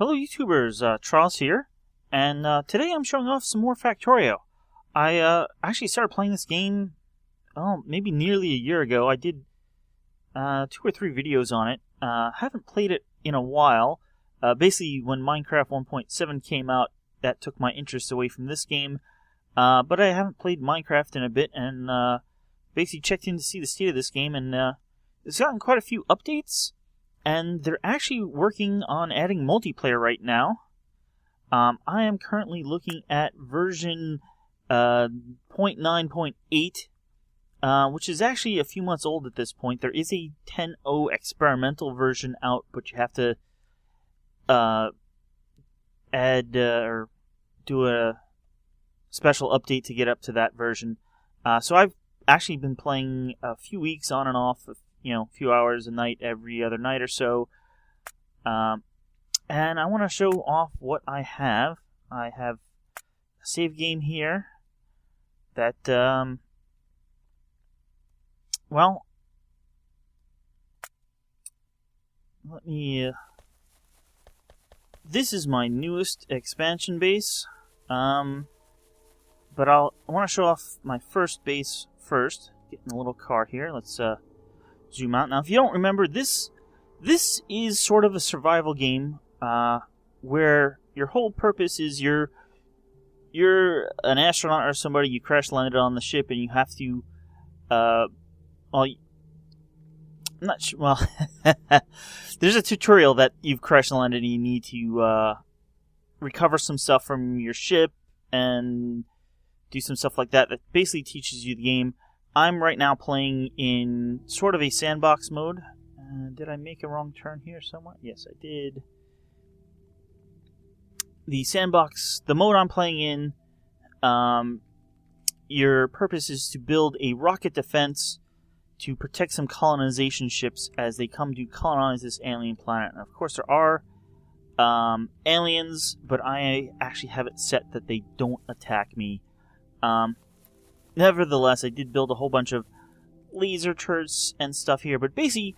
Hello YouTubers, Charles here, and today I'm showing off some more Factorio. I actually started playing this game, maybe nearly a year ago. I did 2 or 3 videos on it. Haven't played it in a while. Basically, when Minecraft 1.7 came out, that took my interest away from this game. But I haven't played Minecraft in a bit, and basically checked in to see the state of this game, and it's gotten quite a few updates. And they're actually working on adding multiplayer right now. I am currently looking at version 0.9.8, which is actually a few months old at this point. There is a 10.0 experimental version out, but you have to add or do a special update to get up to that version. So I've actually been playing a few weeks on and off, a few hours a night, every other night or so. And I want to show off what I have. I have a save game here that, this is my newest expansion base. But I want to show off my first base first. Getting a little car here. Let's, zoom out. Now, if you don't remember, this is sort of a survival game where your whole purpose is you're an astronaut or somebody. You crash landed on the ship, and you have to I'm not sure. Well, there's a tutorial that you've crash landed, and you need to recover some stuff from your ship and do some stuff like that. That basically teaches you the game. I'm right now playing in sort of a sandbox mode. Did I make a wrong turn here somewhat? Yes, I did. The sandbox, the mode I'm playing in, your purpose is to build a rocket defense to protect some colonization ships as they come to colonize this alien planet. And of course, there are aliens, but I actually have it set that they don't attack me. Nevertheless, I did build a whole bunch of laser turrets and stuff here, but basically,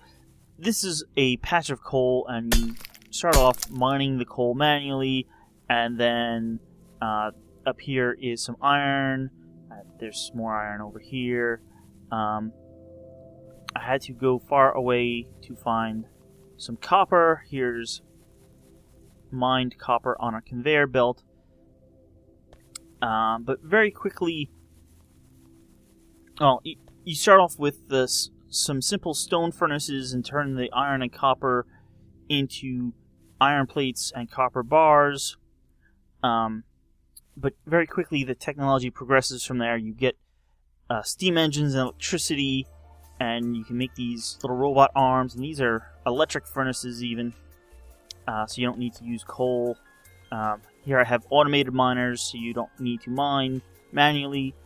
this is a patch of coal, and you start off mining the coal manually, and then up here is some iron. There's more iron over here. I had to go far away to find some copper. Here's mined copper on a conveyor belt. But very quickly, you start off with some simple stone furnaces and turn the iron and copper into iron plates and copper bars. But very quickly, the technology progresses from there. You get steam engines and electricity, and you can make these little robot arms, and these are electric furnaces even, so you don't need to use coal. Here I have automated miners, so you don't need to mine manually.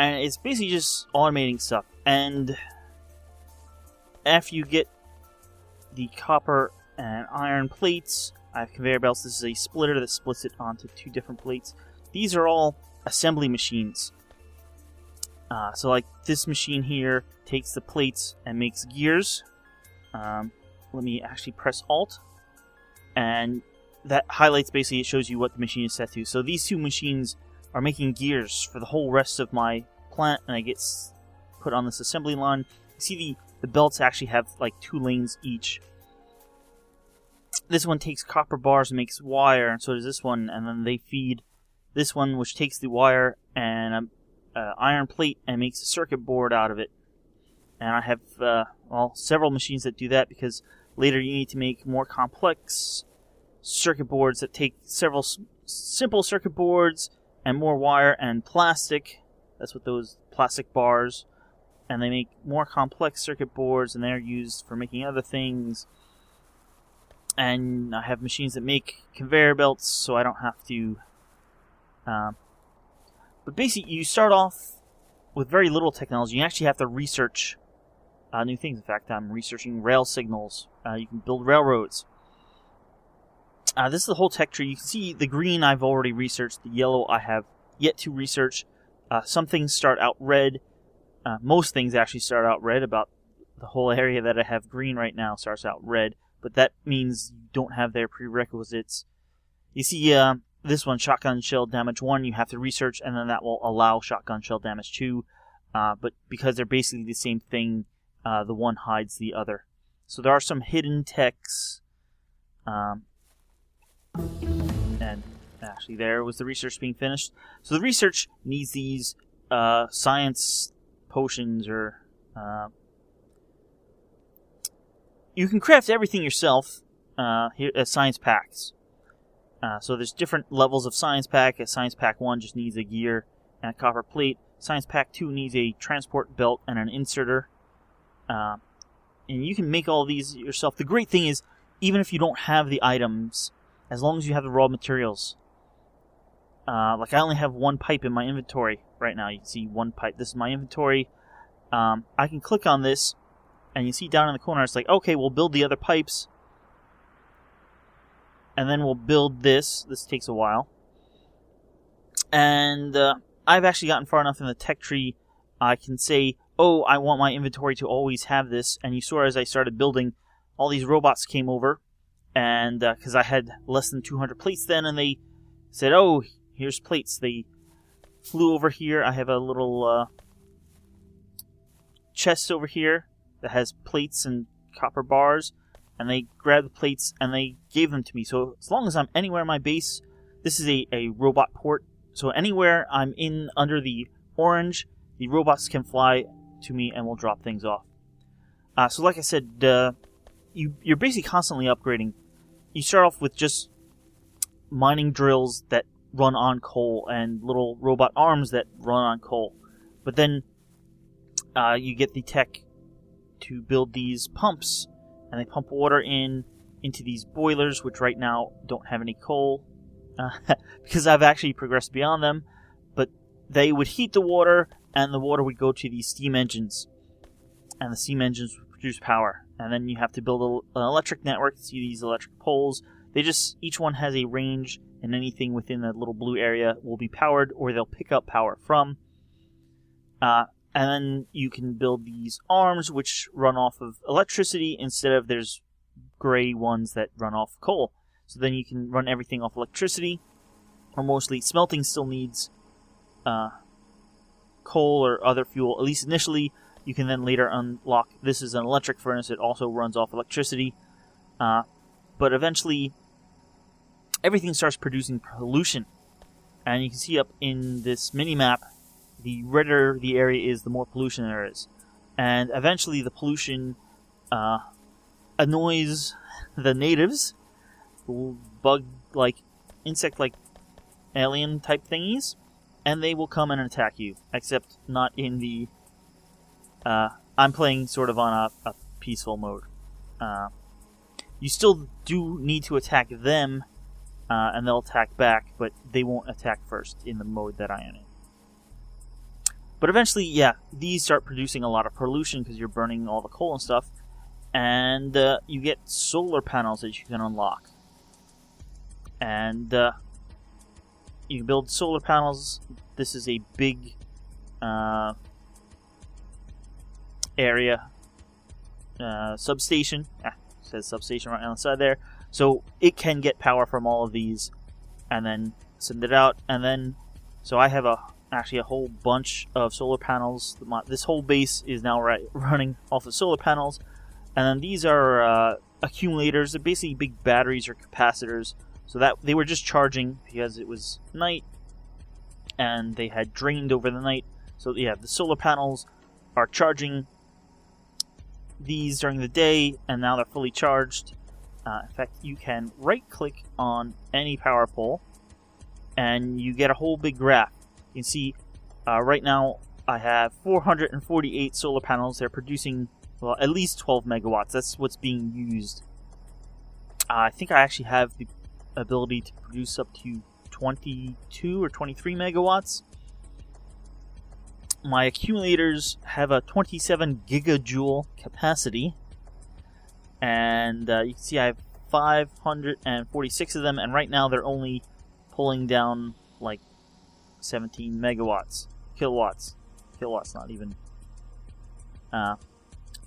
And it's basically just automating stuff. And after you get the copper and iron plates, I have conveyor belts. This is a splitter that splits it onto 2 different plates. These are all assembly machines. So like this machine here takes the plates and makes gears. Let me actually press Alt. And that highlights, basically, it shows you what the machine is set to. So these 2 machines are making gears for the whole rest of my plant, and I get put on this assembly line. You see the belts actually have like 2 lanes each. This one takes copper bars and makes wire, and so does this one, and then they feed this one, which takes the wire and an iron plate and makes a circuit board out of it. And I have several machines that do that, because later you need to make more complex circuit boards that take several simple circuit boards and more wire and plastic. That's what those plastic bars. And they make more complex circuit boards, and they're used for making other things. And I have machines that make conveyor belts, so I don't have to. But basically, you start off with very little technology. You actually have to research new things. In fact, I'm researching rail signals. You can build railroads. This is the whole tech tree. You can see the green I've already researched. The yellow I have yet to research. Some things start out red. Most things actually start out red. About the whole area that I have green right now starts out red. But that means you don't have their prerequisites. You see, this one, shotgun shell damage 1, you have to research, and then that will allow shotgun shell damage 2. But because they're basically the same thing, the one hides the other. So there are some hidden techs. And actually, there was the research being finished. So the research needs these science potions, or you can craft everything yourself here as science packs. So there's different levels of science pack. Science pack 1 just needs a gear and a copper plate. Science pack 2 needs a transport belt and an inserter. And you can make all these yourself. The great thing is, even if you don't have the items, as long as you have the raw materials. Like I only have one pipe in my inventory right now. You can see one pipe. This is my inventory. I can click on this, and you see down in the corner, it's like, okay, we'll build the other pipes. And then we'll build this. This takes a while. And I've actually gotten far enough in the tech tree, I can say, oh, I want my inventory to always have this. And you saw as I started building, all these robots came over. And because I had less than 200 plates then, and they said, oh, here's plates. They flew over here. I have a little chest over here that has plates and copper bars. And they grabbed the plates and they gave them to me. So as long as I'm anywhere in my base, this is a robot port. So anywhere I'm in under the orange, the robots can fly to me and will drop things off. So like I said, you're basically constantly upgrading. You start off with just mining drills that run on coal and little robot arms that run on coal. But then you get the tech to build these pumps. And they pump water into these boilers, which right now don't have any coal, because I've actually progressed beyond them. But they would heat the water, and the water would go to these steam engines. And the steam engines would produce power. And then you have to build an electric network to see these electric poles. Each one has a range, and anything within that little blue area will be powered, or they'll pick up power from. And then you can build these arms, which run off of electricity instead of there's gray ones that run off coal. So then you can run everything off electricity, or mostly smelting still needs coal or other fuel. At least initially, you can then later unlock. This is an electric furnace. It also runs off electricity, but eventually, everything starts producing pollution, and you can see up in this mini map. The redder the area is, the more pollution there is. And eventually the pollution annoys the natives, bug-like, insect-like alien-type thingies, and they will come and attack you. Except not in the... I'm playing sort of on a peaceful mode. You still do need to attack them, and they'll attack back, but they won't attack first in the mode that I am in. But eventually, yeah, these start producing a lot of pollution because you're burning all the coal and stuff. And you get solar panels that you can unlock. And you build solar panels. This is a big area substation. It says substation right on the side there. So it can get power from all of these and then send it out. And then, so I have actually a whole bunch of solar panels. This whole base is now running off of solar panels. And then these are accumulators. They're basically big batteries or capacitors. So that they were just charging because it was night and they had drained over the night. So yeah, the solar panels are charging these during the day, and now they're fully charged. In fact, you can right-click on any power pole and you get a whole big graph. You can see right now I have 448 solar panels. They're producing, well, at least 12 megawatts. That's what's being used. I think I actually have the ability to produce up to 22 or 23 megawatts. My accumulators have a 27 gigajoule capacity. And you can see I have 546 of them, and right now they're only pulling down like 17 megawatts. Kilowatts, not even.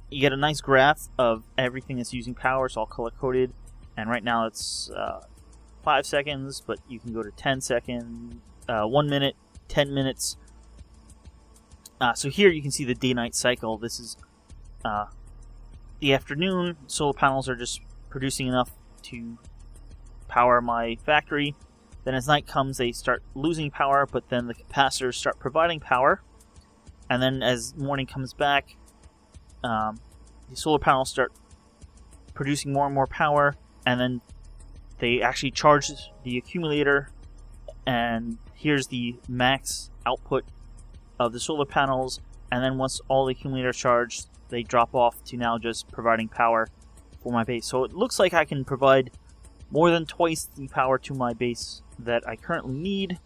You get a nice graph of everything that's using power. It's all color-coded, and right now it's 5 seconds, but you can go to 10 seconds, 1 minute, 10 minutes. So here you can see the day-night cycle. This is the afternoon. Solar panels are just producing enough to power my factory. Then as night comes, they start losing power, but then the capacitors start providing power. And then as morning comes back, the solar panels start producing more and more power, and then they actually charge the accumulator, and here's the max output of the solar panels. And then once all the accumulators charged, they drop off to now just providing power for my base. So it looks like I can provide more than twice the power to my base that I currently need,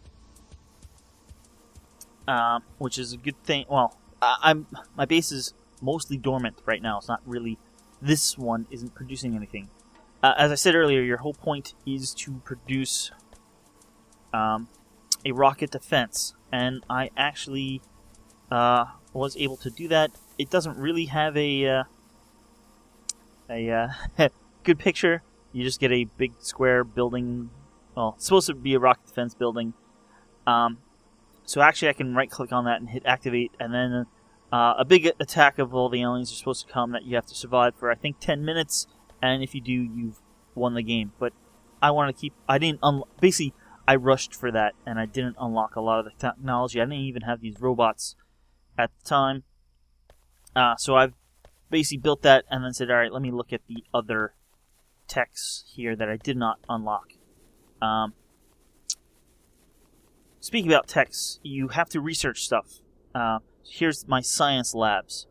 which is a good thing. Well, my base is mostly dormant right now. It's not really, this one isn't producing anything. As I said earlier, your whole point is to produce a rocket defense, and I actually was able to do that. It doesn't really have a good picture. You just get a big square building. Well, it's supposed to be a rocket defense building. So actually I can right-click on that and hit activate, and then a big attack of all the aliens are supposed to come that you have to survive for, I think, 10 minutes, and if you do, you've won the game. But I want to keep... basically, I rushed for that, and I didn't unlock a lot of the technology. I didn't even have these robots at the time. So I've basically built that, and then said, alright, let me look at the other techs here that I did not unlock. Speaking about techs, you have to research stuff. Here's my science labs.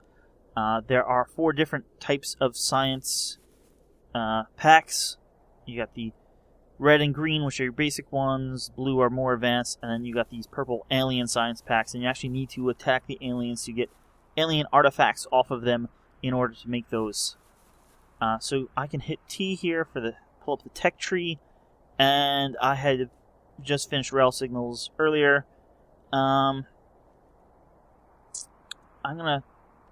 There are 4 different types of science packs. You got the red and green, which are your basic ones. Blue are more advanced. And then you got these purple alien science packs. And you actually need to attack the aliens to get alien artifacts off of them in order to make those. So I can hit T here for the pull up the tech tree. And I had just finished rail signals earlier. I'm going to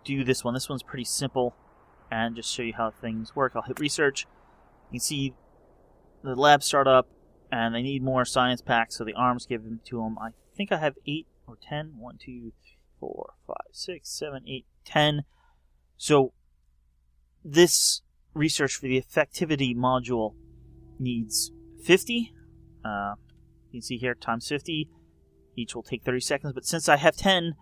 do this one. This one's pretty simple. And just show you how things work. I'll hit research. You can see the lab start up, and they need more science packs, so the arms give them to them. I think I have 8 or 10. 1, 2, 4, 5, 6, 7, 8, 10. So this research for the effectivity module needs 50. You can see here, times 50. Each will take 30 seconds, but since I have 10,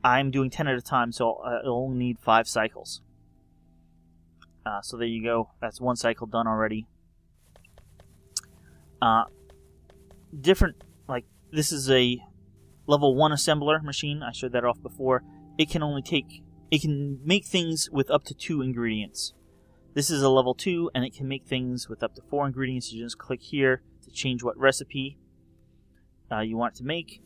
I'm doing 10 at a time, so it'll only need 5 cycles. So there you go. That's 1 cycle done already. This is a level 1 assembler machine. I showed that off before. It can make things with up to 2 ingredients. This is a level 2, and it can make things with up to 4 ingredients. You just click here to change what recipe you want it to make.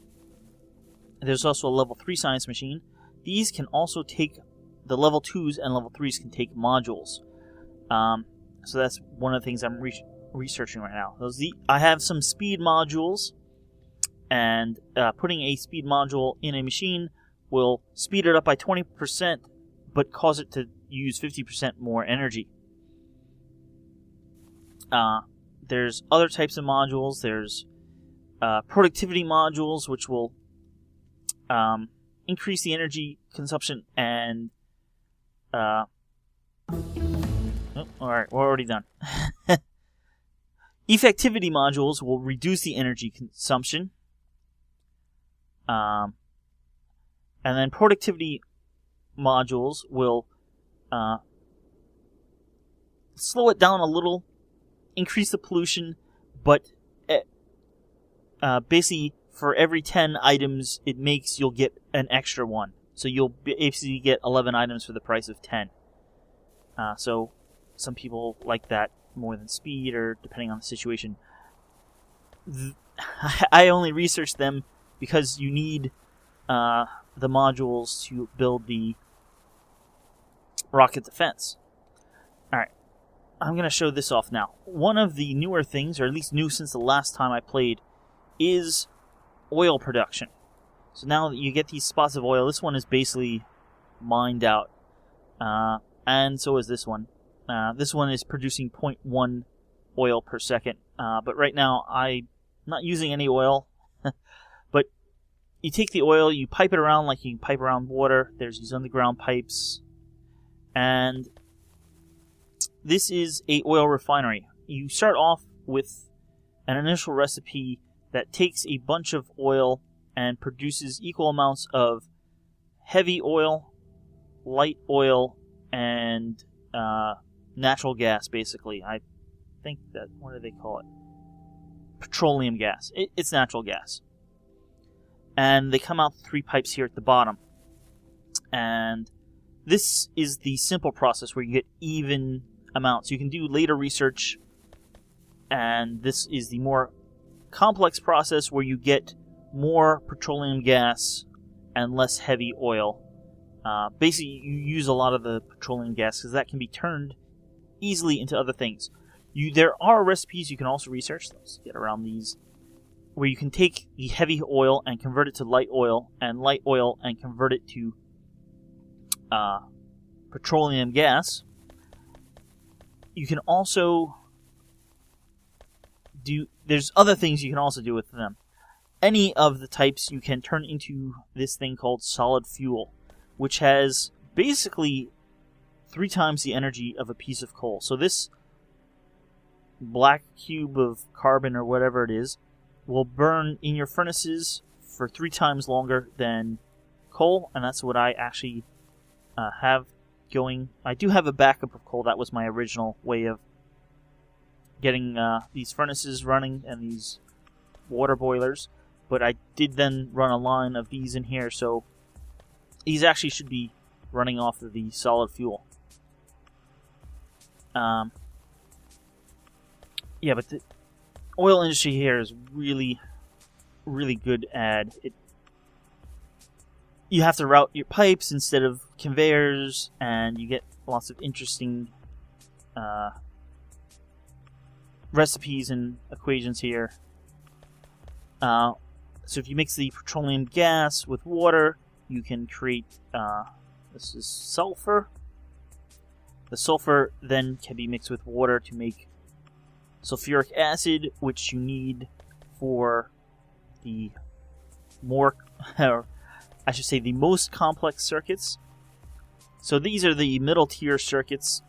There's also a level 3 science machine. These can also take, the level 2s and level 3s can take modules. So that's one of the things I'm researching right now. I have some speed modules, and putting a speed module in a machine will speed it up by 20%, but cause it to use 50% more energy. There's other types of modules. There's productivity modules, which will increase the energy consumption and... alright, we're already done. Effectivity modules will reduce the energy consumption. And then productivity modules will slow it down a little, increase the pollution, but basically for every 10 items it makes, you'll get an extra one. So you'll basically get 11 items for the price of 10. So some people like that more than speed, or depending on the situation. I only researched them because you need the modules to build the rocket defense. Alright, I'm going to show this off now. One of the newer things, or at least new since the last time I played, is oil production. So now that you get these spots of oil, this one is basically mined out. And so is this one. This one is producing 0.1 oil per second. but right now I'm not using any oil. But you take the oil, you pipe it around like you can pipe around water. There's these underground pipes. And this is a oil refinery. You start off with an initial recipe that takes a bunch of oil and produces equal amounts of heavy oil, light oil, and natural gas, basically. I think that, what do they call it? Petroleum gas. It's natural gas. And they come out 3 pipes here at the bottom. And this is the simple process where you get even amounts. You can do later research, and this is the more complex process where you get more petroleum gas and less heavy oil. Basically, you use a lot of the petroleum gas because that can be turned easily into other things. There are recipes you can also research. Let's get around these, where you can take the heavy oil and convert it to light oil and convert it to petroleum gas. You can also there's other things you can also do with them. Any of the types you can turn into this thing called solid fuel, which has basically 3 times the energy of a piece of coal. So this black cube of carbon or whatever it is will burn in your furnaces for 3 times longer than coal, and that's what I actually have going. I do have a backup of coal. That was my original way of getting these furnaces running and these water boilers, but I did then run a line of these in here, so these actually should be running off of the solid fuel. Yeah, but the oil industry here is really, really good at it. You have to route your pipes instead of conveyors, and you get lots of interesting recipes and equations here. So if you mix the petroleum gas with water, you can create, this is sulfur. The sulfur then can be mixed with water to make sulfuric acid, which you need for the more, I should say, the most complex circuits. So these are the middle tier circuits,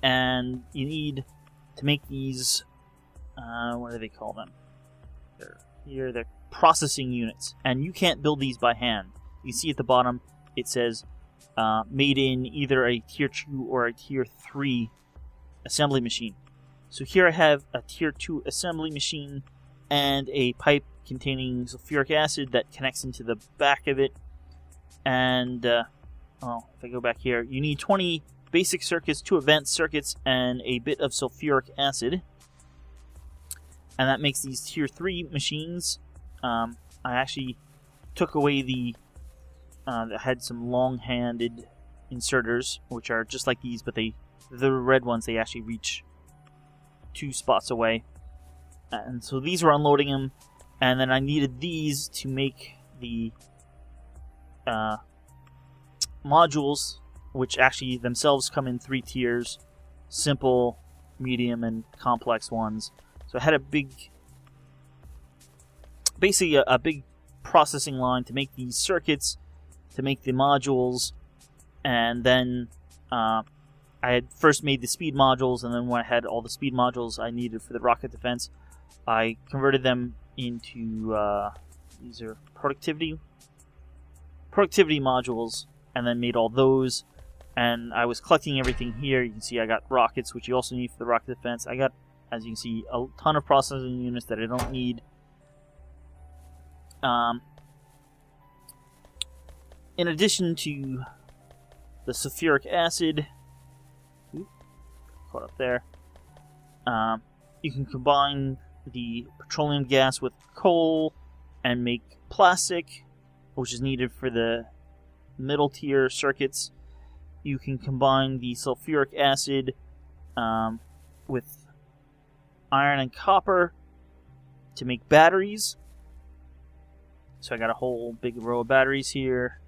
and you need to make these, what do they call them? They're processing units, and you can't build these by hand. You see at the bottom, it says made in either a tier 2 or a tier 3 assembly machine. So here I have a tier 2 assembly machine and a pipe containing sulfuric acid that connects into the back of it. And, if I go back here, you need 20 basic circuits, 2 advanced circuits, and a bit of sulfuric acid. And that makes these tier 3 machines. I actually took away that had some long-handed inserters, which are just like these, but the red ones, they actually reach 2 spots away. And so these were unloading them, and then I needed these to make the modules, which actually themselves come in 3 tiers: simple, medium, and complex ones. So I had basically a big processing line to make these circuits, to make the modules, and then I had first made the speed modules, and then when I had all the speed modules I needed for the rocket defense, I converted them into these are productivity modules, and then made all those. And I was collecting everything here. You can see I got rockets, which you also need for the rocket defense. I got, as you can see, a ton of processing units that I don't need. In addition to the sulfuric acid, caught up there, you can combine the petroleum gas with coal and make plastic, which is needed for the middle tier circuits. You can combine the sulfuric acid with iron and copper to make batteries. So I got a whole big row of batteries here.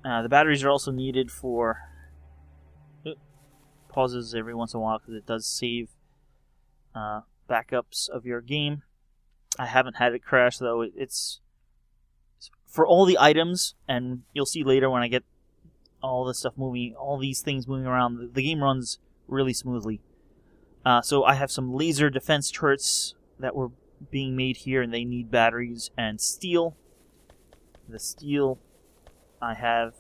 The batteries are also needed for pauses every once in a while because it does save backups of your game. I haven't had it crash though. It's for all the items, and you'll see later when I get all this stuff moving, all these things moving around, the game runs really smoothly. So I have some laser defense turrets that were being made here, and they need batteries and steel. The steel I have,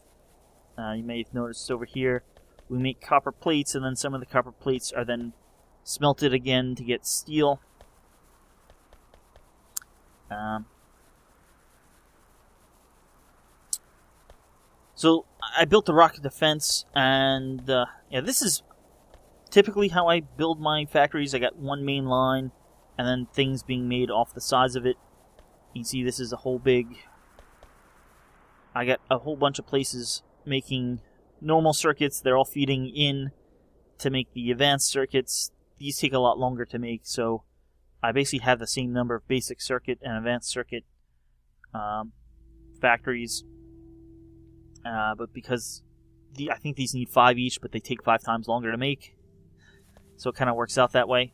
you may have noticed over here, we make copper plates, and then some of the copper plates are then smelted again to get steel. So I built the rocket defense, and yeah, this is typically how I build my factories. I got one main line, and then things being made off the sides of it. You can see this is a whole big... I got a whole bunch of places making normal circuits. They're all feeding in to make the advanced circuits. These take a lot longer to make, so I basically have the same number of basic circuit and advanced circuit factories. But because I think these need 5 each, but they take 5 times longer to make. So it kind of works out that way.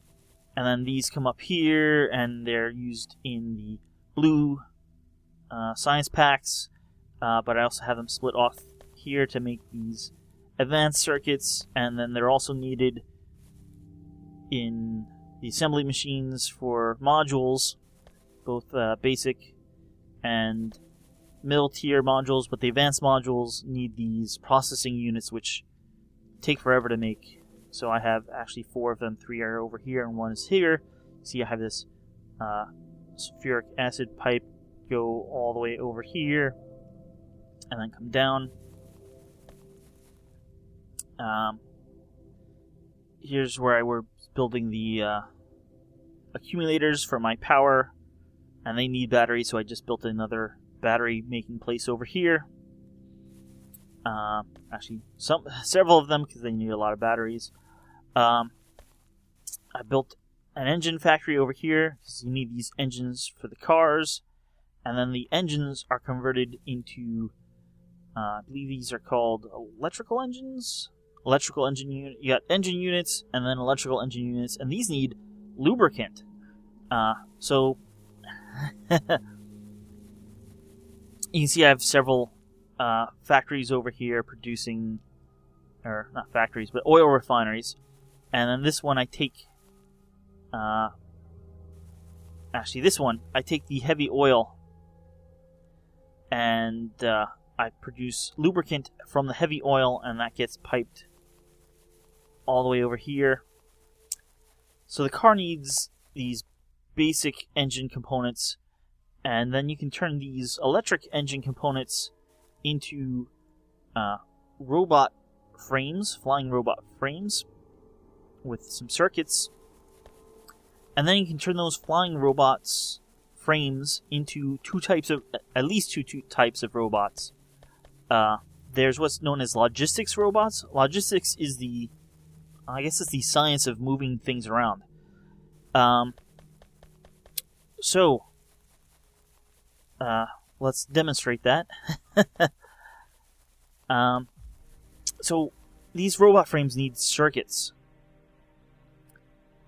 And then these come up here, and they're used in the blue science packs. But I also have them split off here to make these advanced circuits. And then they're also needed in the assembly machines for modules, both basic and middle tier modules, but the advanced modules need these processing units, which take forever to make. So I have actually 4 of them. 3 are over here and 1 is here. See, I have this sulfuric acid pipe go all the way over here and then come down. Here's where I were building the accumulators for my power, and they need batteries, so I just built another battery making place over here. Actually, several of them, because they need a lot of batteries. I built an engine factory over here, because you need these engines for the cars. And then the engines are converted into, I believe these are called electrical engines? Electrical engine unit. You got engine units, and then electrical engine units, and these need lubricant. So... You can see I have several factories over here producing, or not factories, but oil refineries. And then this one I take, actually this one, I take the heavy oil and I produce lubricant from the heavy oil, and that gets piped all the way over here. So the car needs these basic engine components, and then you can turn these electric engine components into robot frames, flying robot frames, with some circuits. And then you can turn those flying robots frames into at least two types of robots. There's what's known as logistics robots. Logistics is I guess it's the science of moving things around. So let's demonstrate that. So these robot frames need circuits,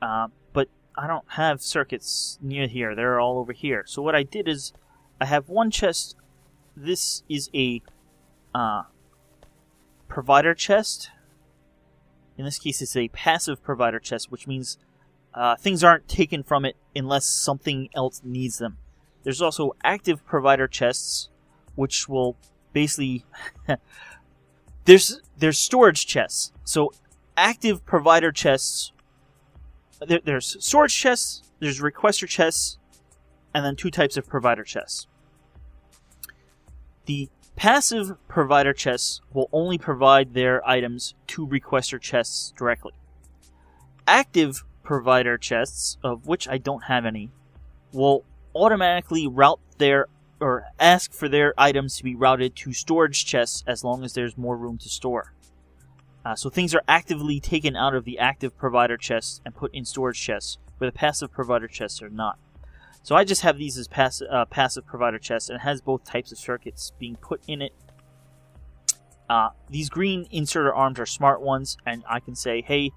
but I don't have circuits near here. They're all over here. So what I did is I have one chest. This is a provider chest. In this case, it's a passive provider chest, which means things aren't taken from it unless something else needs them. There's also active provider chests, which will basically... there's storage chests. So active provider chests... There's storage chests, there's requester chests, and then 2 types of provider chests. The passive provider chests will only provide their items to requester chests directly. Active provider chests, of which I don't have any, will automatically route or ask for their items to be routed to storage chests as long as there's more room to store. So things are actively taken out of the active provider chests and put in storage chests, where the passive provider chests are not. So I just have these as passive provider chests, and it has both types of circuits being put in it. These green inserter arms are smart ones, and I can say, hey,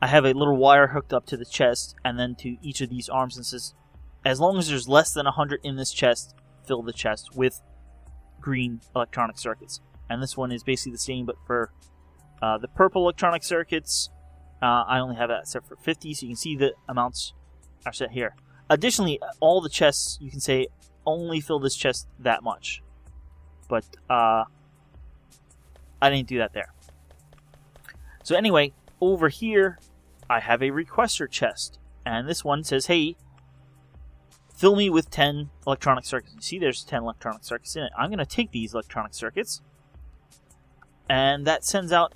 I have a little wire hooked up to the chest and then to each of these arms, and says, as long as there's less than 100 in this chest, fill the chest with green electronic circuits. And this one is basically the same, but for the purple electronic circuits, I only have that set for 50, so you can see the amounts are set here. Additionally, all the chests, you can say, only fill this chest that much. But I didn't do that there. So anyway, over here, I have a requester chest. And this one says, hey, fill me with 10 electronic circuits. You see there's 10 electronic circuits in it. I'm going to take these electronic circuits. And that sends out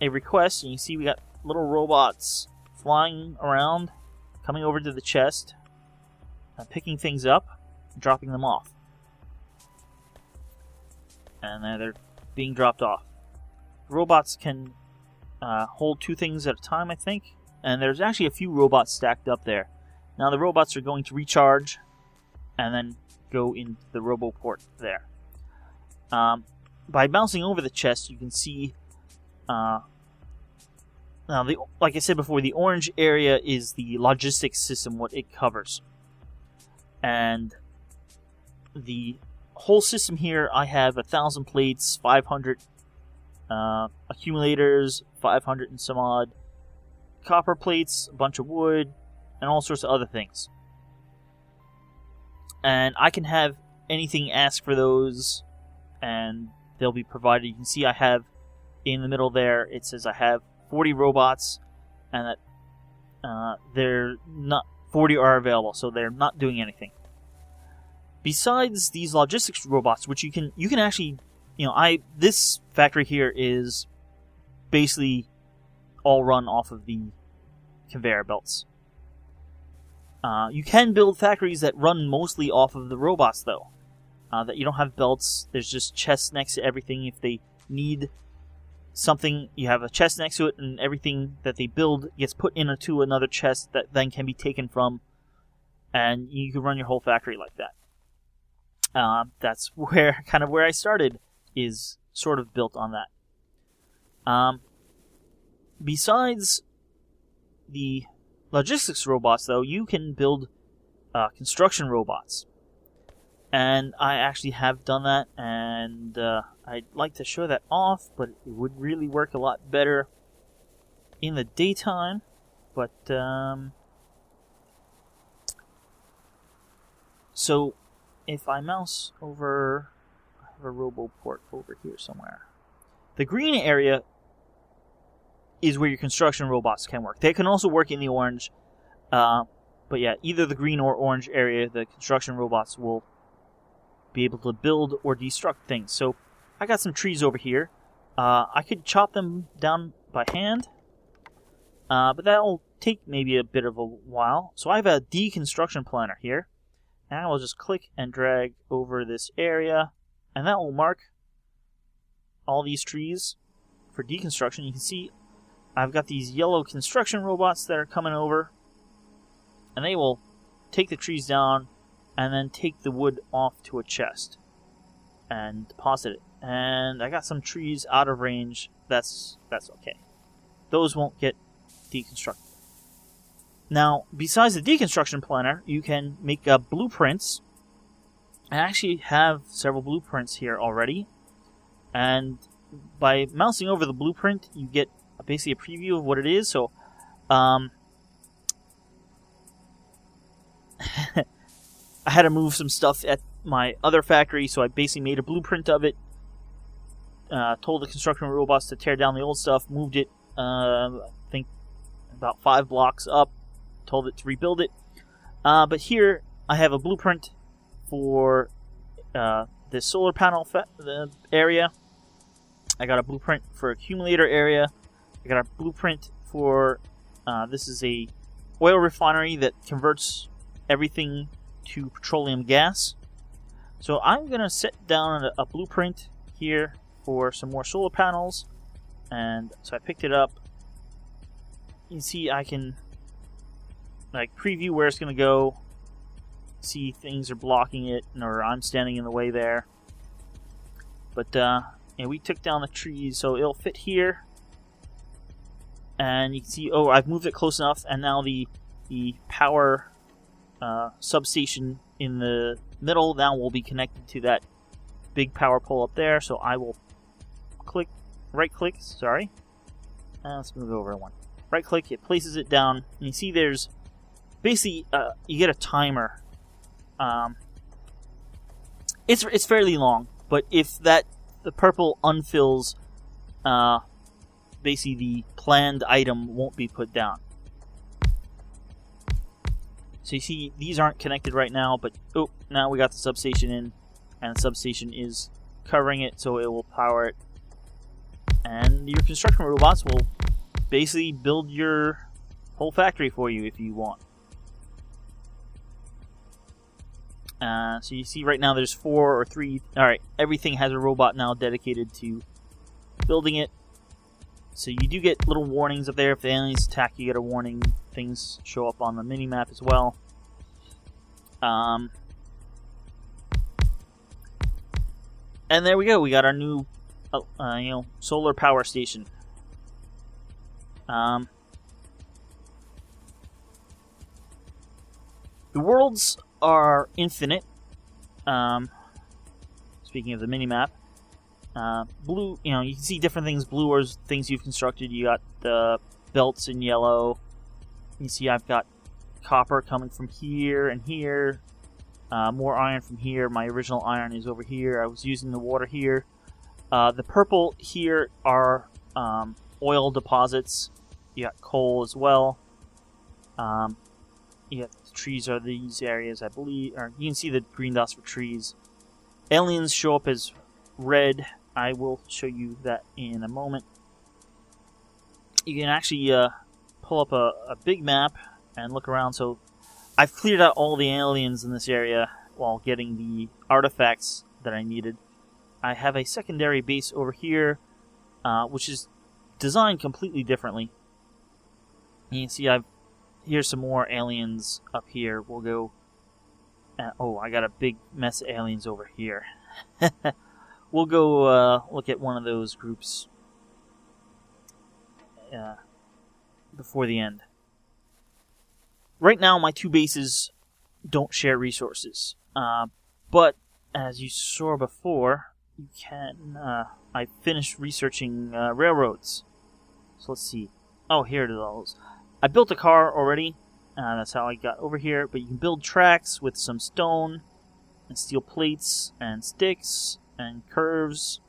a request. And you see we got little robots flying around, coming over to the chest, picking things up, and dropping them off. And then they're being dropped off. Robots can hold 2 things at a time, I think. And there's actually a few robots stacked up there. Now the robots are going to recharge and then go into the RoboPort there. By bouncing over the chest, you can see... now, like I said before, the orange area is the logistics system, what it covers. And the whole system here, I have 1,000 plates, 500 accumulators, 500 and some odd copper plates, a bunch of wood, and all sorts of other things. And I can have anything ask for those, and they'll be provided. You can see I have, in the middle there, it says I have 40 robots, and that they're not 40 are available, so they're not doing anything. Besides these logistics robots, which you can actually, this factory here is basically all run off of the conveyor belts. You can build factories that run mostly off of the robots, though. That you don't have belts. There's just chests next to everything. If they need something, you have a chest next to it, and everything that they build gets put into another chest that then can be taken from, and you can run your whole factory like that. That's where I started, is sort of built on that. Besides the logistics robots, though, you can build construction robots. And I actually have done that, and I'd like to show that off, but it would really work a lot better in the daytime. But, so, if I mouse over, I have a RoboPort over here somewhere. The green area is where your construction robots can work. They can also work in the orange, but yeah, either the green or orange area, the construction robots will be able to build or destruct things. So I got some trees over here. I could chop them down by hand, but that'll take maybe a bit of a while. So I have a deconstruction planner here, and I will just click and drag over this area, and that will mark all these trees for deconstruction. You can see I've got these yellow construction robots that are coming over, and they will take the trees down and then take the wood off to a chest and deposit it. And I got some trees out of range. That's okay. Those won't get deconstructed. Now, besides the deconstruction planner, you can make blueprints. I actually have several blueprints here already. And by mousing over the blueprint, you get basically a preview of what it is. So, I had to move some stuff at my other factory, so I basically made a blueprint of it. Told the construction robots to tear down the old stuff, moved it, I think, about 5 blocks up, told it to rebuild it. But here, I have a blueprint for the solar panel area. I got a blueprint for accumulator area. I got a blueprint for, this is a oil refinery that converts everything to petroleum gas. So I'm going to set down a blueprint here for some more solar panels. And so I picked it up. You see I can preview where it's going to go. See things are blocking it, or I'm standing in the way there. But we took down the trees, so it'll fit here. and you can see, oh, I've moved it close enough, and now the power substation in the middle now will be connected to that big power pole up there. So I will right click, sorry. Let's move over one. Right click, it places it down, and you see there's basically you get a timer. It's fairly long, but if the purple unfills, basically the planned item won't be put down. So you see these aren't connected right now, but oh, now we got the substation in, and the substation is covering it, so it will power it. And your construction robots will basically build your whole factory for you if you want. So you see right now there's 4 or 3. Alright, everything has a robot now dedicated to building it. So you do get little warnings up there. If the aliens attack, you get a warning. Things show up on the mini-map as well. And there we go. We got our new solar power station. The worlds are infinite. Speaking of the mini-map, blue, you can see different things. Blue are things you've constructed. You got the belts in yellow. You see I've got copper coming from here and here. More iron from here. My original iron is over here. I was using the water here. The purple here are oil deposits. You got coal as well. You got the trees are these areas, I believe. Or you can see the green dots for trees. Aliens show up as red. I will show you that in a moment. You can actually pull up a big map and look around. So I've cleared out all the aliens in this area while getting the artifacts that I needed. I have a secondary base over here, which is designed completely differently. And you can see here's some more aliens up here. We'll go... oh, I got a big mess of aliens over here. We'll go look at one of those groups before the end. Right now, my 2 bases don't share resources. But, as you saw before, you can... I finished researching railroads. So let's see. Oh, here it is. I built a car already. That's how I got over here. But you can build tracks with some stone and steel plates and sticks and curves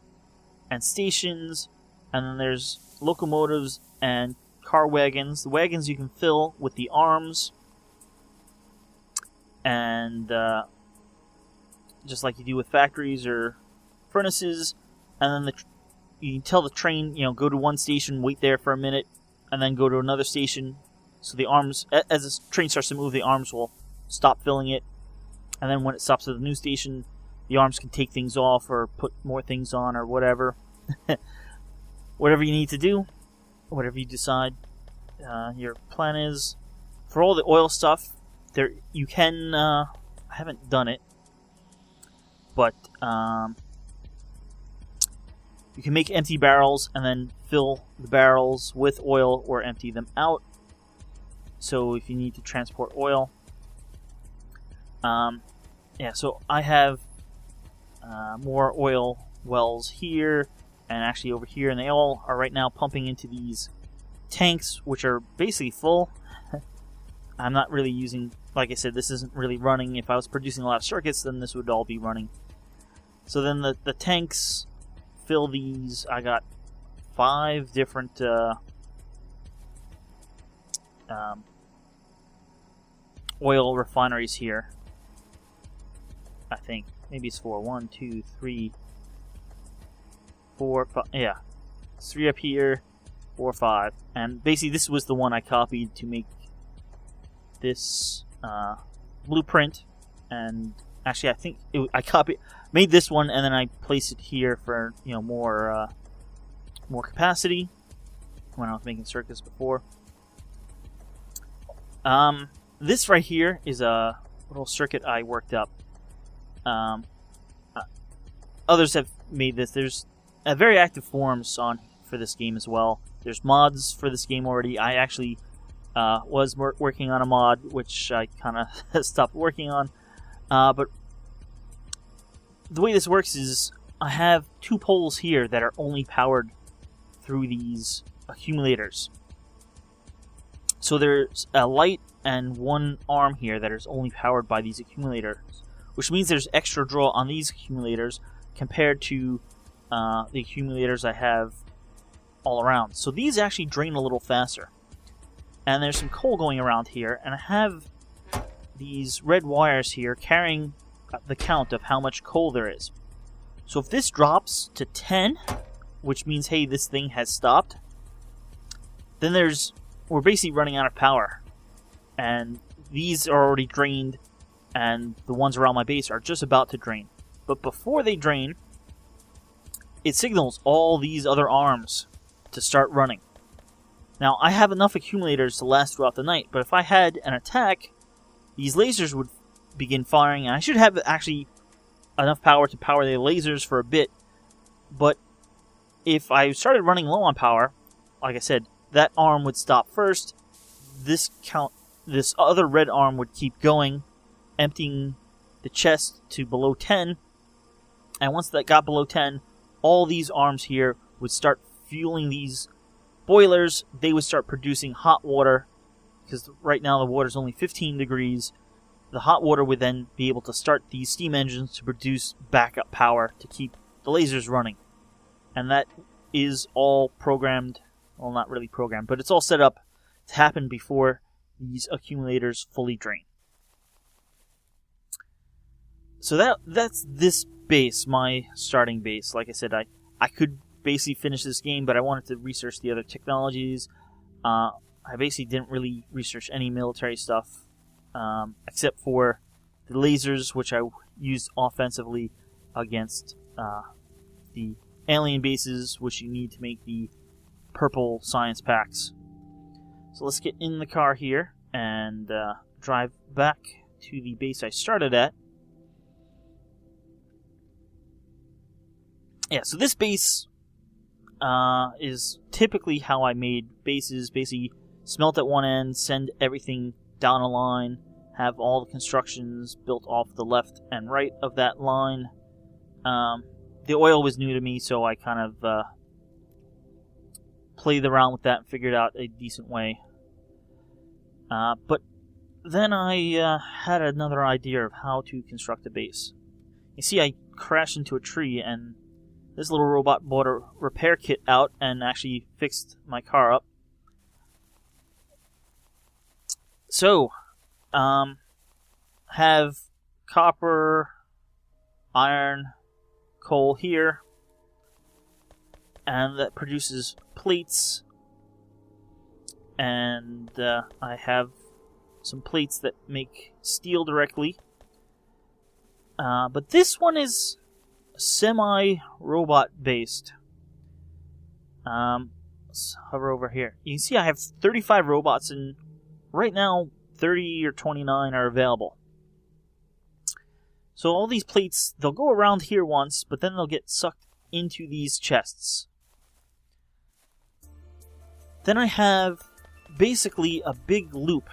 and stations. And then there's locomotives and car wagons. The wagons you can fill with the arms. And just like you do with factories or furnaces. And then you can tell the train, go to one station, wait there for a minute, and then go to another station. So the arms, as the train starts to move, the arms will stop filling it. And then when it stops at the new station, the arms can take things off or put more things on or whatever. Whatever you need to do, whatever you decide your plan is. For all the oil stuff, you can, I haven't done it, but you can make empty barrels and then fill the barrels with oil or empty them out. So if you need to transport oil. So I have more oil wells here and actually over here, and they all are right now pumping into these tanks, which are basically full. I'm not really using, like I said, this isn't really running. If I was producing a lot of circuits, then this would all be running. So then the tanks fill these. I got 5 different oil refineries here. I think maybe it's 4. 1, 2, 3, 4, 5. Yeah, 3 up here, 4, 5, and basically this was the one I copied to make this blueprint. And actually, I think I made this one, and then I placed it here for more capacity when I was making circuits before. This right here is a little circuit I worked up. Others have made this. There's very active forums for this game as well. There's mods for this game already. I actually was working on a mod, which I kind of stopped working on. But the way this works is I have 2 poles here that are only powered through these accumulators. So there's a light and 1 arm here that is only powered by these accumulators, which means there's extra draw on these accumulators compared to the accumulators I have all around. So these actually drain a little faster. And there's some coal going around here, and I have these red wires here carrying the count of how much coal there is. So if this drops to 10, which means, hey, this thing has stopped, then we're basically running out of power. And these are already drained, and the ones around my base are just about to drain. But before they drain, it signals all these other arms to start running. Now, I have enough accumulators to last throughout the night, but if I had an attack, these lasers would begin firing, and I should have actually enough power to power the lasers for a bit. But if I started running low on power, like I said, that arm would stop first. This other red arm would keep going, emptying the chest to below 10. And once that got below 10, all these arms here would start fueling these boilers. They would start producing hot water, because right now the water is only 15 degrees. The hot water would then be able to start these steam engines to produce backup power to keep the lasers running. And that is all programmed, well, not really programmed, but it's all set up to happen before these accumulators fully drain. So that's this base, my starting base. Like I said, I could basically finish this game, but I wanted to research the other technologies. I basically didn't really research any military stuff, except for the lasers, which I used offensively against the alien bases, which you need to make the purple science packs. So let's get in the car here and drive back to the base I started at. Yeah, so this base is typically how I made bases. Basically, smelt at one end, send everything down a line, have all the constructions built off the left and right of that line. The oil was new to me, so I kind of played around with that and figured out a decent way. But then I had another idea of how to construct a base. You see, I crashed into a tree, and this little robot bought a repair kit out and actually fixed my car up. So, have copper, iron, coal here, and that produces plates. And I have some plates that make steel directly. But this one is semi-robot based. Let's hover over here. You can see I have 35 robots, and right now 30 or 29 are available. So all these plates, they'll go around here once, but then they'll get sucked into these chests. Then I have basically a big loop.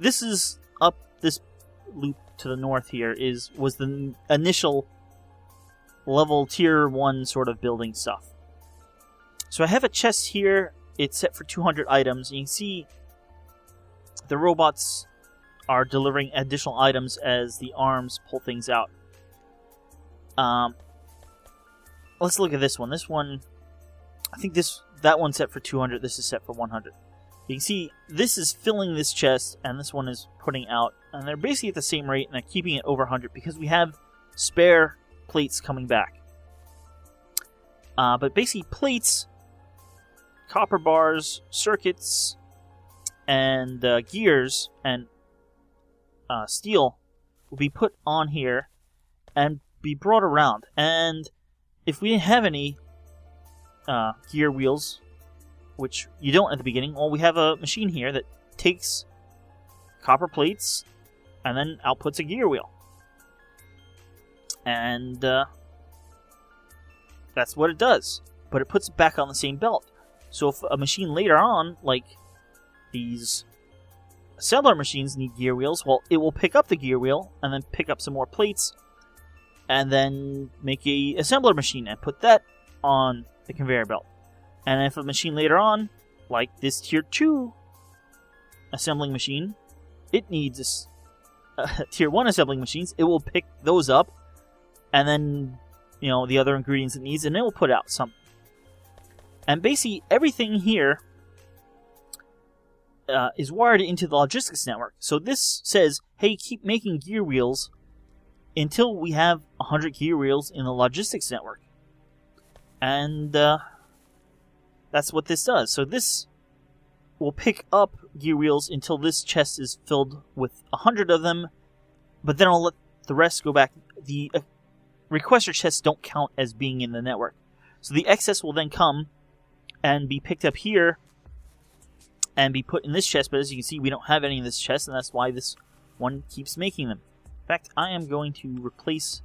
This is up, this loop to the north here was the initial level tier 1 sort of building stuff. So I have a chest here. It's set for 200 items. You can see the robots are delivering additional items as the arms pull things out. Let's look at this one. This one, I think that one's set for 200. This is set for 100. You can see this is filling this chest, and this one is putting out. And they're basically at the same rate, and they're keeping it over 100 because we have spare plates coming back. But basically plates, copper bars, circuits, and gears, and steel will be put on here and be brought around. And if we didn't have any gear wheels, which you don't at the beginning, well, we have a machine here that takes copper plates and then outputs a gear wheel. And that's what it does. But it puts it back on the same belt. So if a machine later on, like these assembler machines need gear wheels, well, it will pick up the gear wheel and then pick up some more plates and then make a assembler machine and put that on the conveyor belt. And if a machine later on, like this tier 2 assembling machine, it needs tier 1 assembling machines, it will pick those up and then, you know, the other ingredients it needs, and it will put out some. And basically everything here is wired into the logistics network. So this says, hey, keep making gear wheels until we have 100 gear wheels in the logistics network. And that's what this does. So this will pick up gear wheels until this chest is filled with 100 of them, but then I'll let the rest go back. The requester chests don't count as being in the network. So the excess will then come and be picked up here and be put in this chest, but as you can see, we don't have any in this chest, and that's why this one keeps making them. In fact, I am going to replace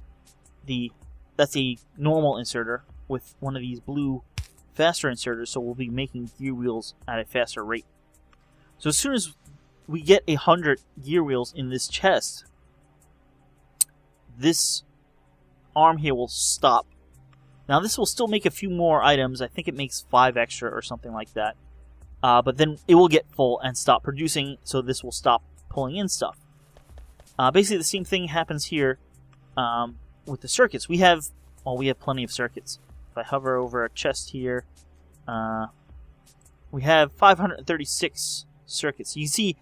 that's a normal inserter with one of these blue faster inserters, so we'll be making gear wheels at a faster rate. So as soon as we get 100 gear wheels in this chest, this arm here will stop. Now this will still make a few more items. I think it makes 5 extra or something like that. But then it will get full and stop producing, so this will stop pulling in stuff. Basically the same thing happens here with the circuits. We have plenty of circuits. If I hover over a chest here, we have 536 circuits. You can see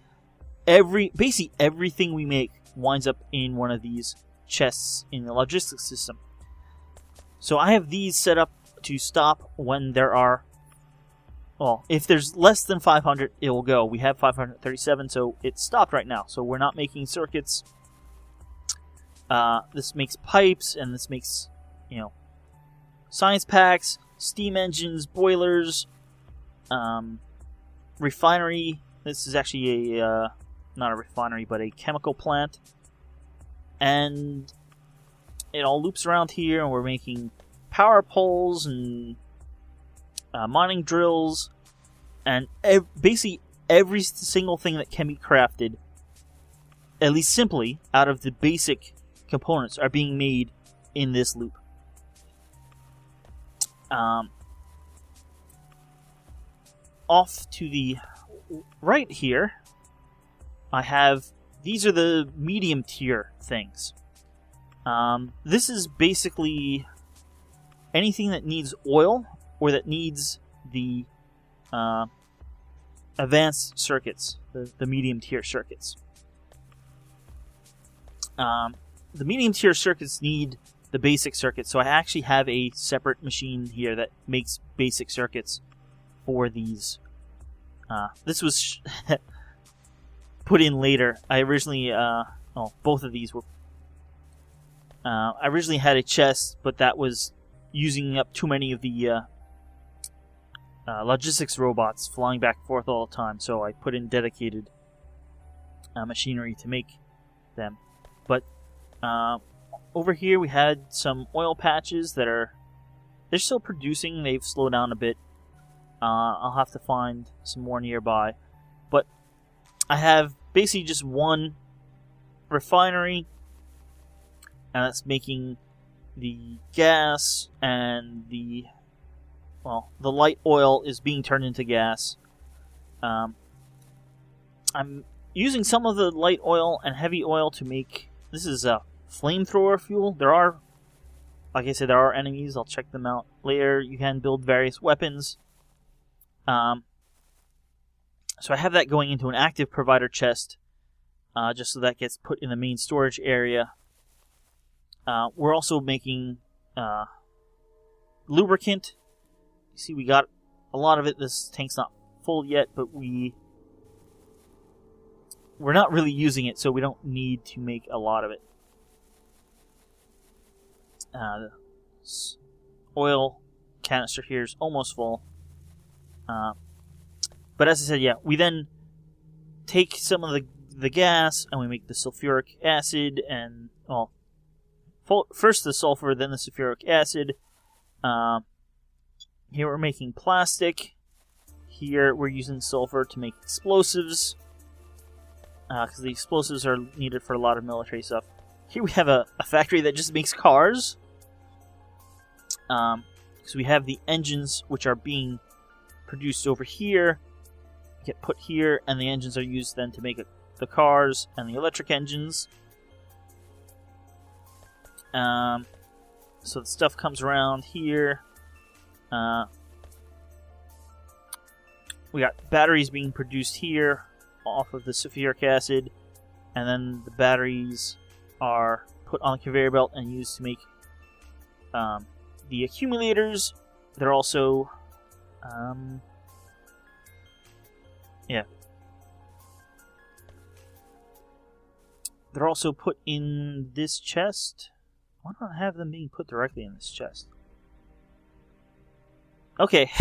basically everything we make winds up in one of these chests in the logistics system. So I have these set up to stop when there are, well, if there's less than 500, it will go. We have 537, so it's stopped right now. So we're not making circuits. This makes pipes, and this makes, you know, science packs, steam engines, boilers, refinery. This is actually not a refinery, but a chemical plant. And it all loops around here, and we're making power poles and mining drills, and basically every single thing that can be crafted, at least simply, out of the basic components are being made in this loop. Off to the right here, I have, these are the medium tier things. This is basically anything that needs oil or that needs the advanced circuits, the medium tier circuits. The medium tier circuits need the basic circuits, so I actually have a separate machine here that makes basic circuits for these. This was put in later. I originally, both of these were. I originally had a chest, but that was using up too many of the logistics robots flying back and forth all the time, so I put in dedicated machinery to make them. But over here we had some oil patches that they're still producing. They've slowed down a bit. I'll have to find some more nearby. But I have basically just one refinery, and that's making the gas, and the light oil is being turned into gas. I'm using some of the light oil and heavy oil to make, this is a flamethrower fuel. There are, like I said, there are enemies. I'll check them out later. You can build various weapons. So I have that going into an active provider chest, just so that gets put in the main storage area. We're also making lubricant. You see, we got a lot of it. This tank's not full yet, but we're not really using it, so we don't need to make a lot of it. The oil canister here is almost full. But as I said, yeah, we then take some of the gas and we make the sulfuric acid, and first the sulfur, then the sulfuric acid. Here we're making plastic, Here we're using sulfur to make explosives, because the explosives are needed for a lot of military stuff. Here we have a factory that just makes cars. So we have the engines which are being produced over here, get put here, and the engines are used then to make the cars and the electric engines. So the stuff comes around here. We got batteries being produced here off of the sulfuric acid, and then the batteries are put on the conveyor belt and used to make the accumulators. They're also they're also put in this chest. Why don't I have them being put directly in this chest? Okay.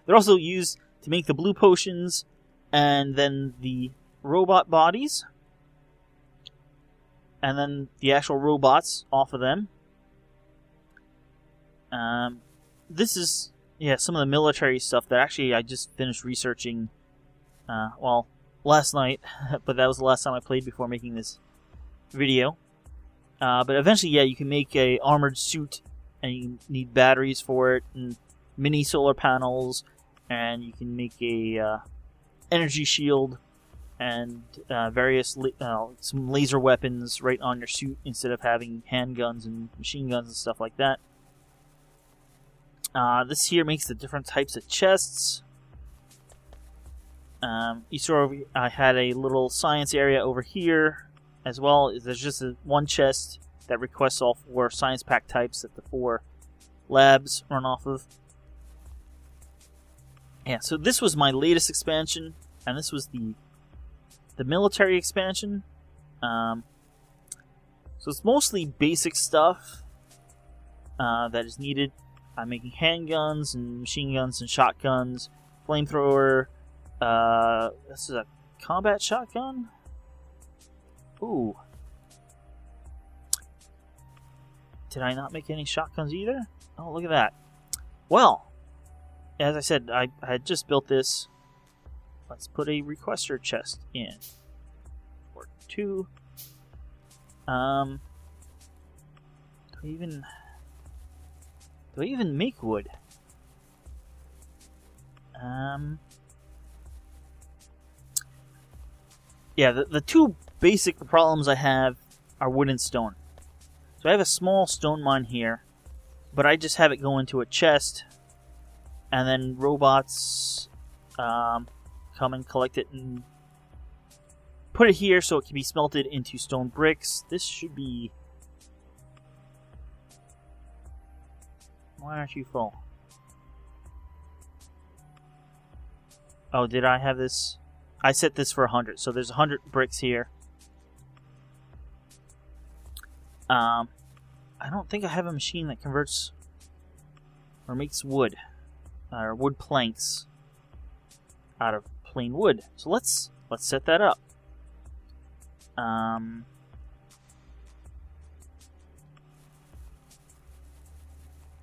They're also used to make the blue potions and then the robot bodies. And then the actual robots off of them. This is, some of the military stuff that actually I just finished researching, last night. But that was the last time I played before making this video. But eventually, you can make a armored suit, and you need batteries for it, and mini solar panels, and you can make a energy shield, and various some laser weapons right on your suit instead of having handguns and machine guns and stuff like that. This here makes the different types of chests. You saw I had a little science area over here as well. There's just one chest that requests all 4 science pack types that the 4 labs run off of. Yeah, so this was my latest expansion, and this was the military expansion. So it's mostly basic stuff that is needed. I'm making handguns and machine guns and shotguns, flamethrower. This is a combat shotgun. Ooh. Did I not make any shotguns either? Oh, look at that. Well, as I said, I had just built this. Let's put a requester chest in. Or 2. Do I even make wood? The 2 basic problems I have are wood and stone. So I have a small stone mine here, but I just have it go into a chest, and then robots come and collect it and put it here so it can be smelted into stone bricks. This should be... Why aren't you full? Oh, did I have this? I set this for 100, so there's 100 bricks here. I don't think I have a machine that converts or makes wood or wood planks out of plain wood. So let's set that up.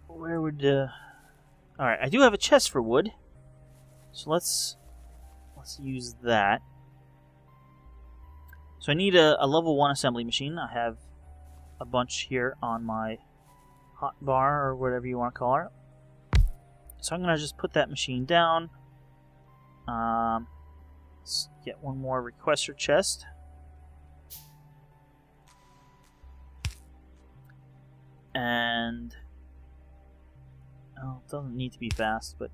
Where would Alright, I do have a chest for wood. So let's use that. So I need a level 1 assembly machine. I have a bunch here on my hot bar, or whatever you want to call it. So I'm going to just put that machine down. Let's get one more requester chest. And... oh, it doesn't need to be fast, but...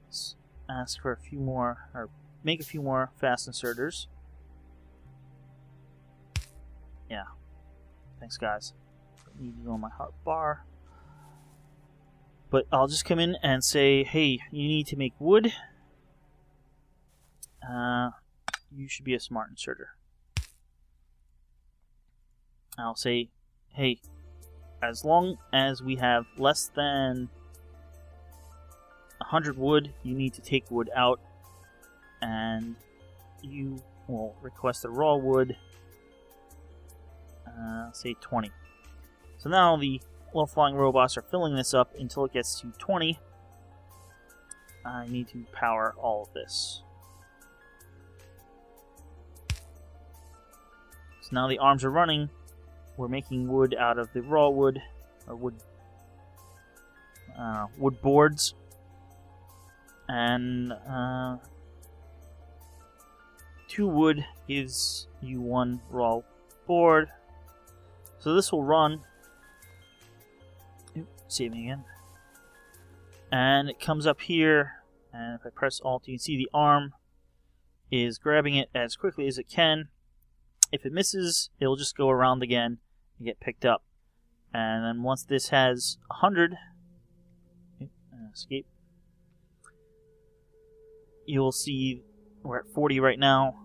let's ask for a few more, or make a few more fast inserters. Yeah. Thanks, guys. Don't need you on my hot bar. But I'll just come in and say, hey, you need to make wood. You should be a smart inserter. I'll say, hey, as long as we have less than 100 wood, you need to take wood out, and you will request the raw wood. Say 20. So now the little flying robots are filling this up until it gets to 20. I need to power all of this. So now the arms are running. We're making wood out of the raw wood, or wood boards. And 2 wood gives you 1 raw board. So this will run. Saving again. And it comes up here, and if I press Alt, you can see the arm is grabbing it as quickly as it can. If it misses, it'll just go around again and get picked up. And then once this has 100, escape, you'll see we're at 40 right now.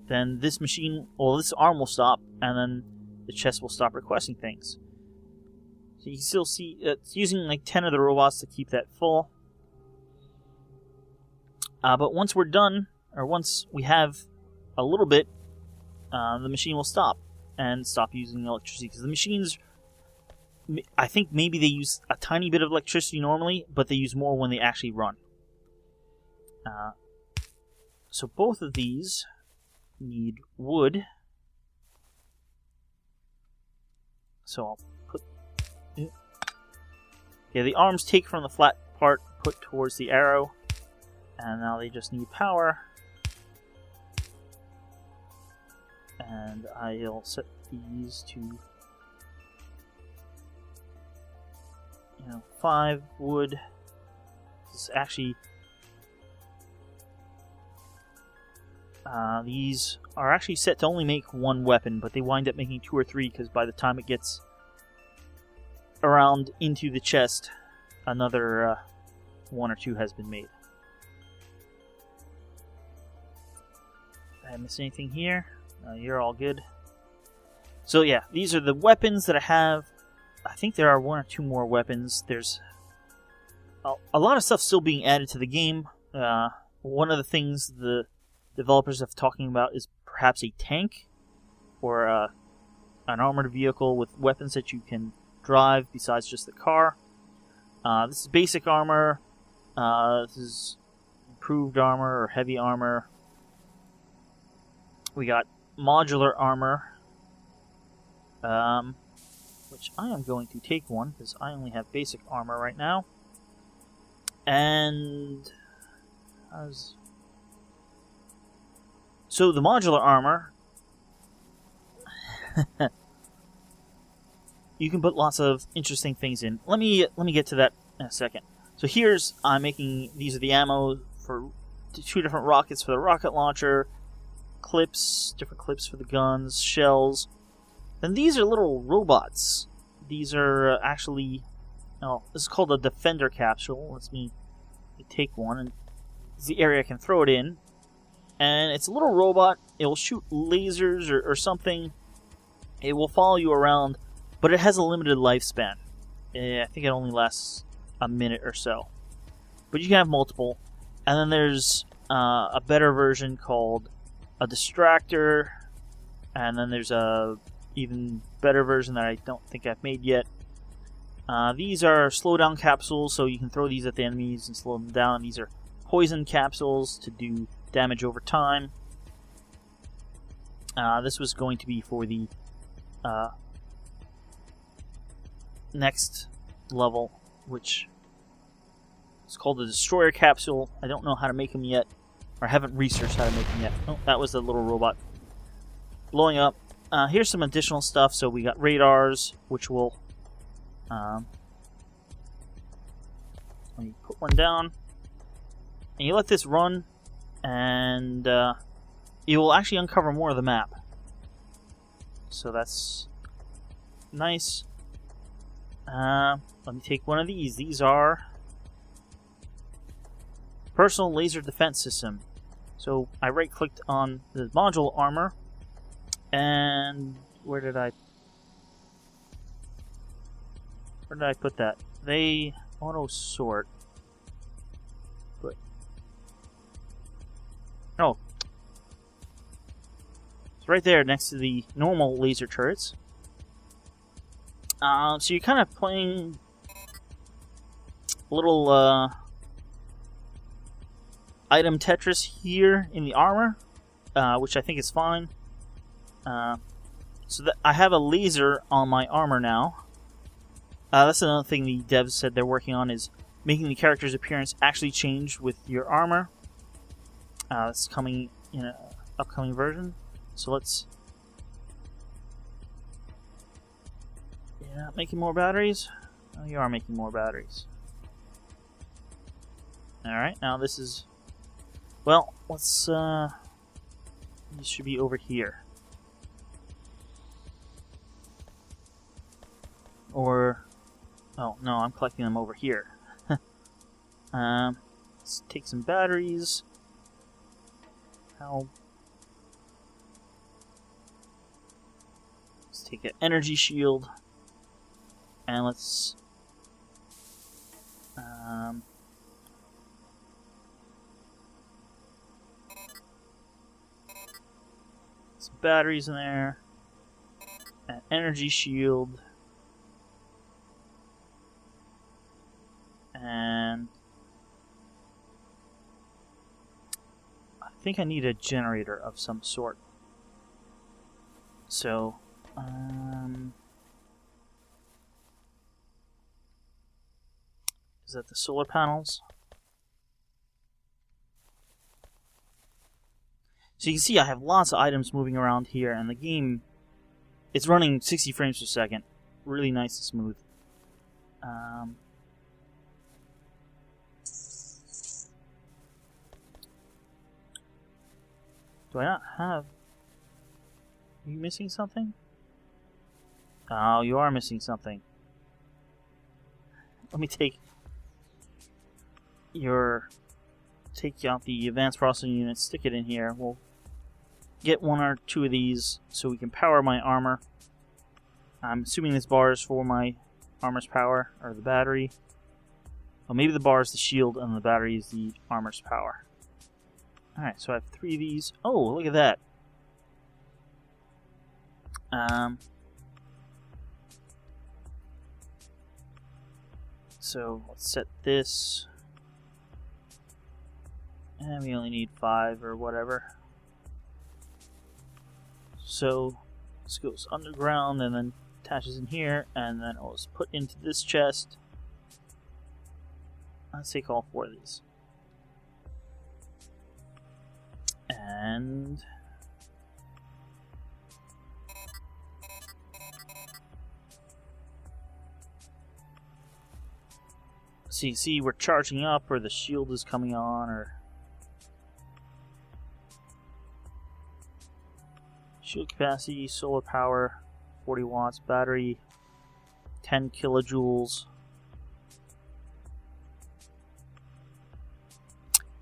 Then this machine, well, this arm will stop, and then the chest will stop requesting things. So you can still see it's using like 10 of the robots to keep that full. But once we're done, or once we have a little bit, the machine will stop and stop using electricity. Because the machines, I think maybe they use a tiny bit of electricity normally, but they use more when they actually run. So both of these need wood. So I'll put... Yeah, the arms take from the flat part, put towards the arrow. And now they just need power. And I'll set these to 5 wood. This is actually... these are actually set to only make 1 weapon, but they wind up making 2 or 3 because by the time it gets around into the chest, another 1 or 2 has been made. Did I miss anything here? You're all good. So yeah, these are the weapons that I have. I think there are 1 or 2 more weapons. There's a lot of stuff still being added to the game. One of the things the developers have talking about is perhaps a tank or an armored vehicle with weapons that you can drive besides just the car. This is basic armor. This is improved armor or heavy armor. We got modular armor, which I am going to take one because I only have basic armor right now. And so the modular armor, you can put lots of interesting things in. Let me get to that in a second. So I'm making, these are the ammo for 2 different rockets for the rocket launcher, different clips for the guns, shells. Then these are little robots. These are actually, this is called a defender capsule. Let me take one, and this is the area I can throw it in. And it's a little robot. It will shoot lasers or something. It will follow you around, but it has a limited lifespan. I think it only lasts a minute or so. But you can have multiple. And then there's a better version called a distractor. And then there's a even better version that I don't think I've made yet. These are slowdown capsules, so you can throw these at the enemies and slow them down. These are poison capsules to do damage over time. This was going to be for the next level, which is called the Destroyer Capsule. I don't know how to make them yet, or haven't researched how to make them yet. Oh, that was the little robot blowing up. Here's some additional stuff. So we got radars, which will let me put one down, and you let this run, and it will actually uncover more of the map. So that's nice. Let me take one of these. These are personal laser defense system. So I right-clicked on the module armor, and where did I put that? They auto sort. But oh, it's right there next to the normal laser turrets. So you're kind of playing a little item Tetris here in the armor, which I think is fine. So that I have a laser on my armor now. That's another thing the devs said they're working on, is making the character's appearance actually change with your armor. It's coming in an upcoming version. So let's... You're not making more batteries? Oh, you are making more batteries. Alright, now this is... Well, let's... These should be over here. Or... Oh, no, I'm collecting them over here. Let's take some batteries. Let's take an energy shield. And let's... some batteries in there. An energy shield. And... I think I need a generator of some sort. So... Is that the solar panels? So you can see I have lots of items moving around here, and the game, it's running 60 frames per second. Really nice and smooth. Do I not have... Are you missing something? Oh, you are missing something. Let me take out the advanced processing unit, stick it in here. We'll get one or two of these so we can power my armor. I'm assuming this bar is for my armor's power, or the battery. Well, maybe the bar is the shield and the battery is the armor's power. Alright, so I have 3 of these. Oh, look at that. So let's set this. And we only need 5 or whatever. So this goes underground and then attaches in here, and then I'll just put into this chest. Let's take all 4 of these. And so you see we're charging up, or the shield is coming on, or shield capacity, solar power, 40 watts, battery, 10 kilojoules.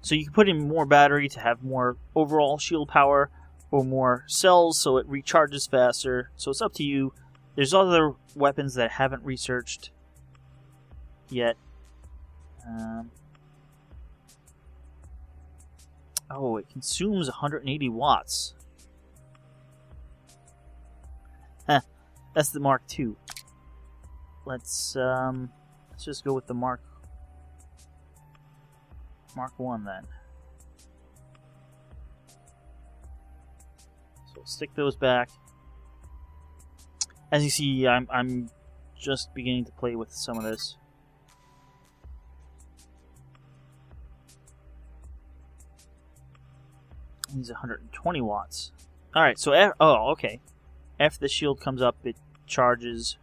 So you can put in more battery to have more overall shield power, or more cells so it recharges faster. So it's up to you. There's other weapons that I haven't researched yet. Oh, it consumes 180 watts. That's the Mark II. Let's just go with the Mark 1 then. So we'll stick those back. As you see, I'm just beginning to play with some of this. He's 120 watts. Alright, so okay. After the shield comes up, it charges.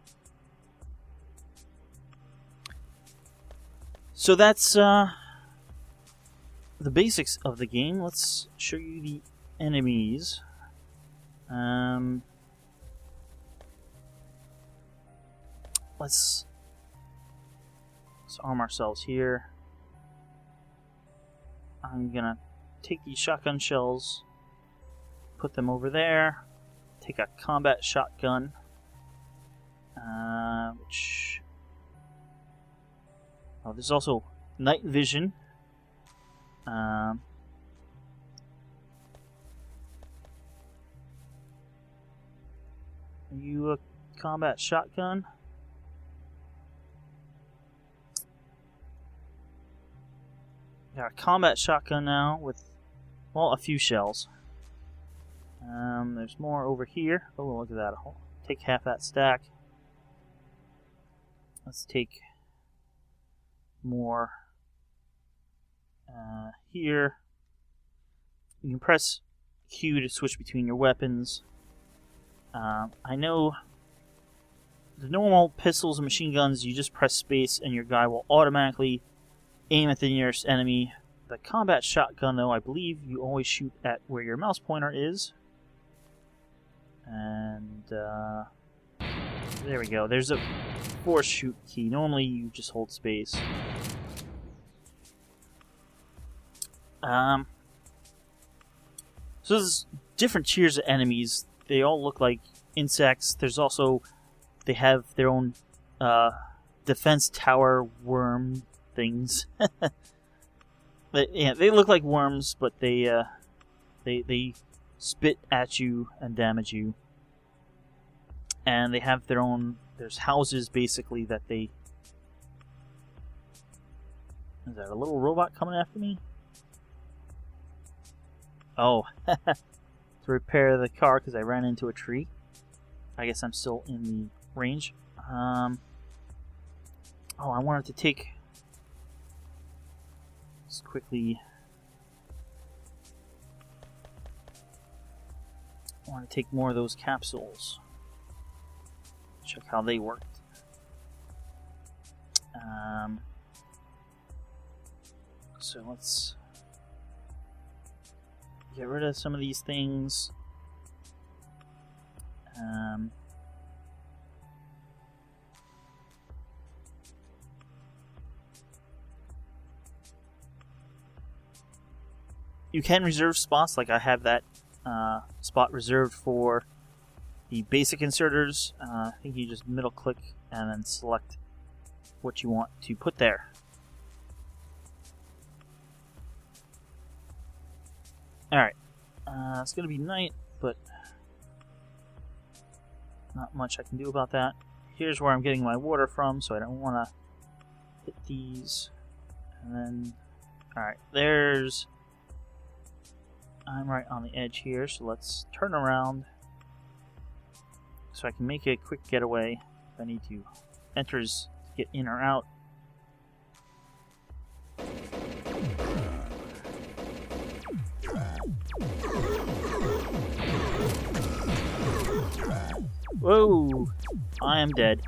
So that's the basics of the game. Let's show you the enemies. Let's arm ourselves here. I'm gonna take these shotgun shells, put them over there, take a combat shotgun, which... Oh, there's also night vision. Are you a combat shotgun? Got a combat shotgun now with, well, a few shells. There's more over here. Oh, look at that. I'll take half that stack. Let's take more here. You can press Q to switch between your weapons. I know the normal pistols and machine guns, you just press space and your guy will automatically aim at the nearest enemy. The combat shotgun, though, I believe you always shoot at where your mouse pointer is. And there we go. There's a force shoot key. Normally you just hold space. So there's different tiers of enemies. They all look like insects. There's also, they have their own defense tower worm things. Yeah, they look like worms, but they spit at you and damage you. And they have their own, there's houses basically that they... Is that a little robot coming after me? Oh, to repair the car because I ran into a tree. I guess I'm still in the range. Oh, I wanted to take... Just quickly... I want to take more of those capsules. Check how they worked. So let's get rid of some of these things. You can reserve spots, like I have that spot reserved for the basic inserters. I think you just middle click and then select what you want to put there. Alright, it's going to be night, but not much I can do about that. Here's where I'm getting my water from, so I don't want to hit these. And then, alright, there's... I'm right on the edge here, so let's turn around so I can make a quick getaway if I need to enter to get in or out. Whoa! I am dead.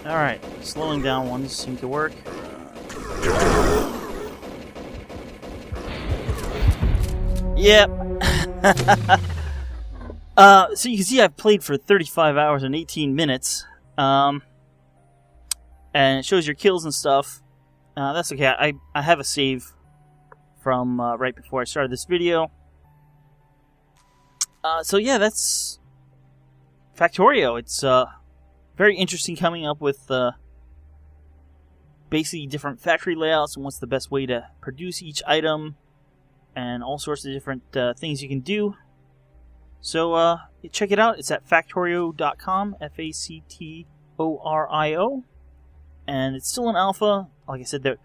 Alright, slowing down ones seem to work. Yep. So you can see I've played for 35 hours and 18 minutes. And it shows your kills and stuff. That's okay. I have a save from right before I started this video. So yeah, that's Factorio. It's very interesting coming up with basically different factory layouts and what's the best way to produce each item and all sorts of different things you can do. So check it out. It's at Factorio.com, Factorio, and it's still in alpha. Like I said, the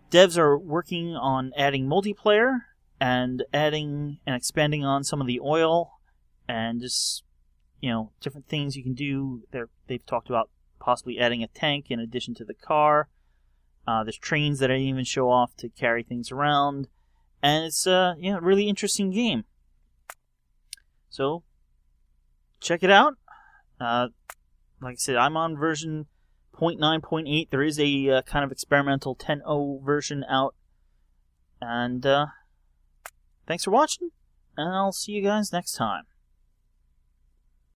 devs are working on adding multiplayer and adding and expanding on some of the oil and just, you know, different things you can do. They've talked about possibly adding a tank in addition to the car. There's trains that I didn't even show off to carry things around. And it's a really interesting game. So, check it out. Like I said, I'm on version 0.9.8. There is a kind of experimental 10.0 version out. And thanks for watching, and I'll see you guys next time.